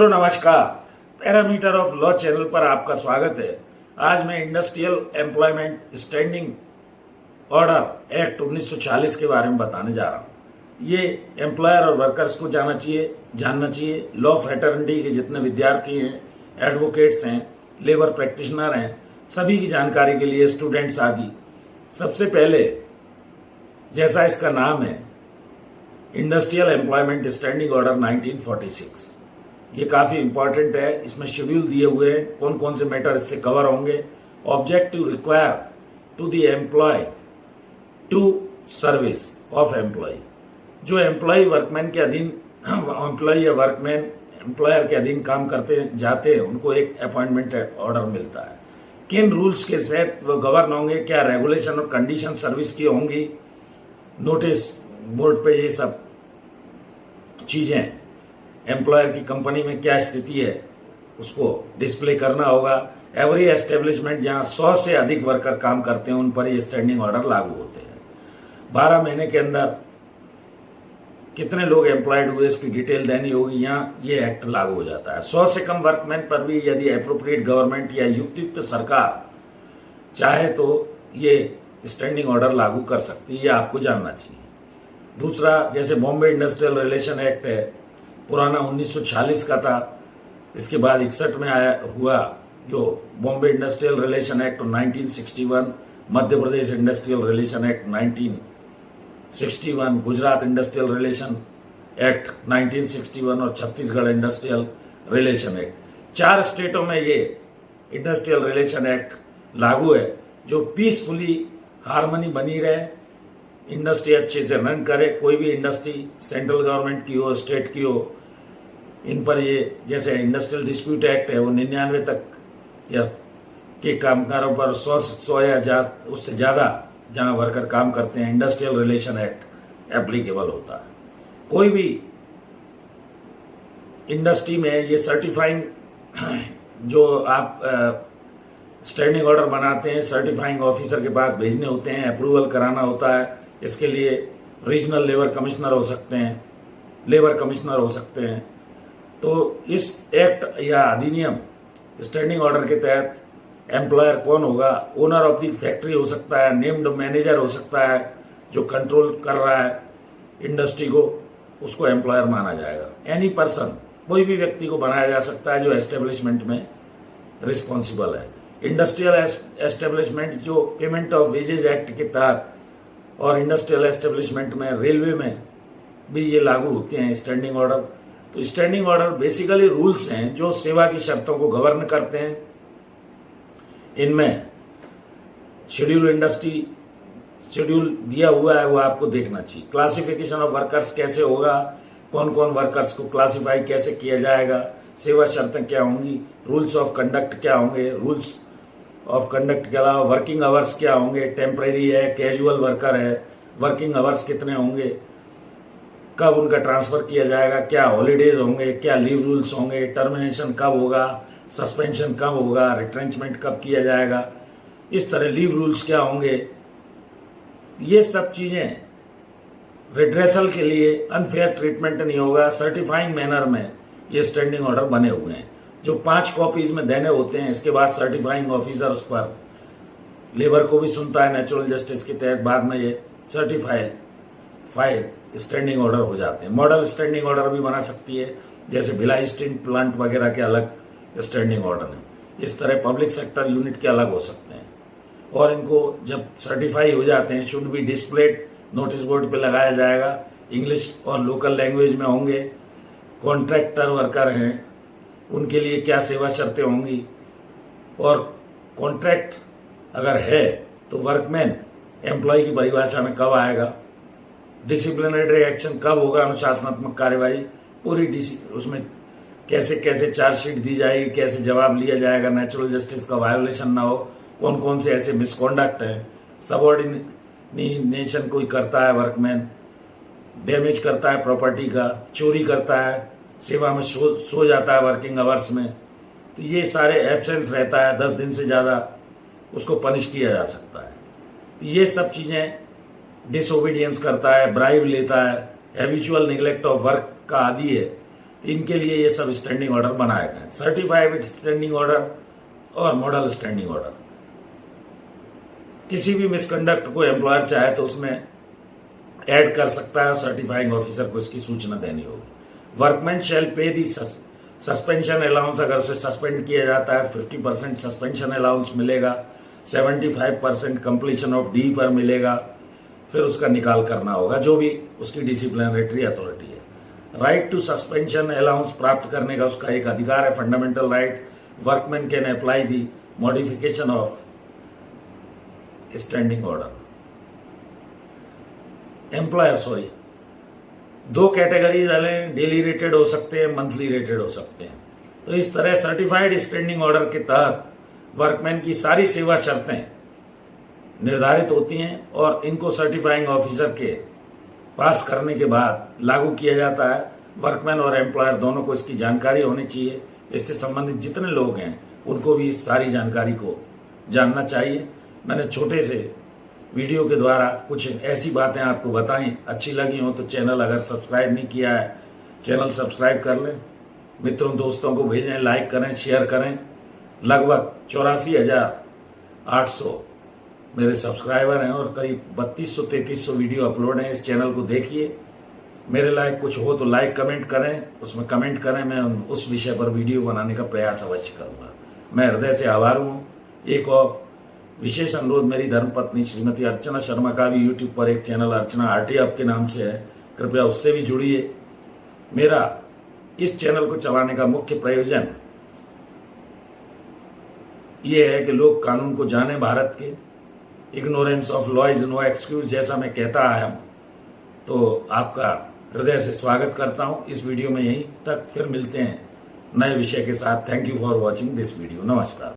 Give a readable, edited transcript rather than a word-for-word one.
Hello नमस्कार। Parameter of law channel पर आपका स्वागत है। आज मैं industrial employment standing order act 1940 के बारे में बताने जा रहा हूँ। ये एम्प्लॉयर और वर्कर्स को जानना चाहिए। लॉ फ्रेटर्निटी के जितने विद्यार्थी हैं, एडवोकेट्स हैं, लेबर प्रैक्टिशनर हैं, सभी की जानकारी के लिए, स्टूडेंट्स आदि। सबसे पहले, जैसा इसका नाम है, इंडस्ट्रियल एम्प्लॉयमेंट स्टैंडिंग ऑर्डर 1946, ये काफ़ी इंपॉर्टेंट है। इसमें शेड्यूल दिए हुए हैं, कौन कौन से मैटर इससे कवर होंगे। Objective require to the employee to service of employee, जो एम्प्लॉय वर्कमैन के अधीन, एम्प्लॉय या वर्कमैन एम्प्लॉयर के अधीन काम करते जाते हैं, उनको एक अपॉइंटमेंट ऑर्डर मिलता है। किन रूल्स के तहत वो गवर्न होंगे, क्या रेगुलेशन और कंडीशन सर्विस की होंगी, नोटिस बोर्ड पे ये सब चीज़ें, एम्प्लॉयर की कंपनी में क्या स्थिति है उसको डिस्प्ले करना होगा। एवरी एस्टेब्लिशमेंट जहां 100 से अधिक वर्कर काम करते हैं, उन पर ये स्टैंडिंग ऑर्डर लागू होते हैं। 12 महीने के अंदर कितने लोग एम्प्लॉयड हुए, इसकी डिटेल देनी होगी। यहाँ ये एक्ट लागू हो जाता है। 100 से कम वर्कमैन पर भी यदि एप्रोप्रिएट गवर्नमेंट या युक्त सरकार चाहे तो ये स्टैंडिंग ऑर्डर लागू कर सकती है, यह आपको जानना चाहिए। दूसरा, जैसे बॉम्बे इंडस्ट्रियल रिलेशन एक्ट है, पुराना 1940 का था, इसके बाद 61 में हुआ जो Bombay industrial relation act 1961, Madhya Pradesh industrial relation act 1961, Gujarat industrial relation act 1961 और छत्तीसगढ़ इंडस्ट्रियल रिलेशन एक्ट। 4 स्टेटों में ये इंडस्ट्रियल रिलेशन एक्ट लागू है, जो पीसफुली हार्मनी बनी रहे, इंडस्ट्री अच्छे से रन करे। कोई भी इंडस्ट्री सेंट्रल गवर्नमेंट की हो, स्टेट की हो, इन पर ये, जैसे इंडस्ट्रियल डिस्प्यूट एक्ट है, वो 99 तक या के कामगारों पर 100 या उससे ज़्यादा जहाँ वर्कर काम करते हैं, इंडस्ट्रियल रिलेशन एक्ट एप्लीकेबल होता है। कोई भी इंडस्ट्री में ये सर्टिफाइंग, जो आप स्टैंडिंग ऑर्डर बनाते हैं, सर्टिफाइंग ऑफिसर के पास भेजने होते हैं, अप्रूवल कराना होता है। इसके लिए रीजनल लेबर कमिश्नर हो सकते हैं, लेबर कमिश्नर हो सकते हैं। तो इस एक्ट या अधिनियम स्टैंडिंग ऑर्डर के तहत एम्प्लॉयर कौन होगा? ओनर ऑफ द फैक्ट्री हो सकता है, नेम्ड मैनेजर हो सकता है, जो कंट्रोल कर रहा है इंडस्ट्री को, उसको एम्प्लॉयर माना जाएगा। एनी पर्सन, कोई भी व्यक्ति को बनाया जा सकता है जो एस्टेब्लिशमेंट में रिस्पॉन्सिबल है। इंडस्ट्रियल एस्टेब्लिशमेंट जो पेमेंट ऑफ वेजेज एक्ट के तहत, और इंडस्ट्रियल एस्टेब्लिशमेंट में, रेलवे में भी ये लागू होते हैं स्टैंडिंग ऑर्डर। तो स्टैंडिंग ऑर्डर बेसिकली रूल्स हैं जो सेवा की शर्तों को गवर्न करते हैं। इनमें शेड्यूल, इंडस्ट्री शेड्यूल दिया हुआ है, वो आपको देखना चाहिए। क्लासिफिकेशन ऑफ वर्कर्स कैसे होगा, कौन कौन वर्कर्स को क्लासिफाई कैसे किया जाएगा, सेवा शर्तें क्या होंगी, रूल्स ऑफ कंडक्ट क्या होंगे, रूल्स ऑफ कंडक्ट के अलावा वर्किंग आवर्स क्या होंगे, टेम्परेरी है, कैजुअल वर्कर है, वर्किंग आवर्स कितने होंगे, कब उनका ट्रांसफर किया जाएगा, क्या हॉलीडेज होंगे, क्या लीव रूल्स होंगे, टर्मिनेशन कब होगा, सस्पेंशन कब होगा, रिट्रेंचमेंट कब किया जाएगा, इस तरह लीव रूल्स क्या होंगे। ये सब चीज़ें रिड्रेसल के लिए, अनफेयर ट्रीटमेंट नहीं होगा, सर्टिफाइंग मैनर में ये स्टैंडिंग ऑर्डर बने हुए हैं, जो 5 कॉपीज में देने होते हैं। इसके बाद सर्टिफाइंग ऑफिसर उस पर लेबर को भी सुनता है नेचुरल जस्टिस के तहत। बाद में ये सर्टिफाइड स्टैंडिंग ऑर्डर हो जाते हैं। मॉडल स्टैंडिंग ऑर्डर भी बना सकती है, जैसे भिलाई स्टील प्लांट वगैरह के अलग स्टैंडिंग ऑर्डर हैं। इस तरह पब्लिक सेक्टर यूनिट के अलग हो सकते हैं, और इनको जब सर्टिफाई हो जाते हैं, should be displayed, notice board पे लगाया जाएगा। इंग्लिश और लोकल लैंग्वेज में होंगे। कॉन्ट्रैक्टर वर्कर हैं, उनके लिए क्या सेवा शर्तें होंगी, और कॉन्ट्रैक्ट अगर है तो वर्कमैन एम्प्लॉय की परिभाषा में कब आएगा, डिसिप्लिनरी एक्शन कब होगा, अनुशासनात्मक कार्यवाही पूरी उसमें कैसे कैसे चार्जशीट दी जाएगी, कैसे जवाब लिया जाएगा, नेचुरल जस्टिस का वायोलेशन ना हो, कौन कौन से ऐसे मिसकॉन्डक्ट हैं, सबऑर्डिनेशन कोई करता है, वर्कमैन डैमेज करता है प्रॉपर्टी का, चोरी करता है, सेवा में सो जाता है वर्किंग आवर्स में, तो ये सारे एब्सेंस रहता है 10 दिन से ज़्यादा, उसको पनिश किया जा सकता है। तो ये सब चीज़ें, डिसओबीडियंस करता है, ब्राइब लेता है, हैबिचुअल निगलेक्ट ऑफ वर्क का आदी है, तो इनके लिए ये सब स्टैंडिंग ऑर्डर बनाए गए हैं, सर्टिफाइड स्टैंडिंग ऑर्डर और मॉडल स्टैंडिंग ऑर्डर। किसी भी मिसकंडक्ट को एम्प्लॉयर चाहे तो उसमें ऐड कर सकता है, सर्टिफाइंग ऑफिसर को इसकी सूचना देनी होगी। वर्कमैन शेल पे दी सस्पेंशन अलाउंस, अगर उसे सस्पेंड किया जाता है 50% सस्पेंशन अलाउंस मिलेगा, 75% कंप्लीशन ऑफ डी पर मिलेगा, फिर उसका निकाल करना होगा जो भी उसकी डिसिप्लिनरी अथॉरिटी है। राइट टू सस्पेंशन अलाउंस प्राप्त करने का उसका एक अधिकार है, fundamental right. Workman can apply the modification of standing order. Employer दो कैटेगरीज वाले, डेली रेटेड हो सकते हैं, मंथली रेटेड हो सकते हैं। तो इस तरह सर्टिफाइड स्टैंडिंग ऑर्डर के तहत वर्कमैन की सारी सेवा शर्तें निर्धारित होती हैं और इनको सर्टिफाइंग ऑफिसर के पास करने के बाद लागू किया जाता है। वर्कमैन और एम्प्लॉयर दोनों को इसकी जानकारी होनी चाहिए। इससे संबंधित जितने लोग हैं उनको भी इस सारी जानकारी को जानना चाहिए। मैंने छोटे से वीडियो के द्वारा कुछ ऐसी बातें आपको बताई, अच्छी लगी हो तो चैनल अगर सब्सक्राइब नहीं किया है चैनल सब्सक्राइब कर लें, मित्रों दोस्तों को भेजें, लाइक करें, शेयर करें। लगभग 84,800 मेरे सब्सक्राइबर हैं और करीब 3200-3300 वीडियो अपलोड हैं। इस चैनल को देखिए, मेरे लायक कुछ हो तो लाइक कमेंट करें, उसमें कमेंट करें, मैं उस विषय पर वीडियो बनाने का प्रयास अवश्य करूँगा। मैं हृदय से आभार हूँ। एक और विशेष अनुरोध, मेरी धर्मपत्नी श्रीमती अर्चना शर्मा का भी यूट्यूब पर एक चैनल अर्चना आरटीएफ के नाम से है, कृपया उससे भी जुड़िए। मेरा इस चैनल को चलाने का मुख्य प्रयोजन ये है कि लोग कानून को जाने, भारत के। Ignorance of law is no excuse, जैसा मैं कहता आया हूँ। तो आपका हृदय से स्वागत करता हूँ इस वीडियो में। यहीं तक, फिर मिलते हैं नए विषय के साथ। Thank you for watching this video. नमस्कार।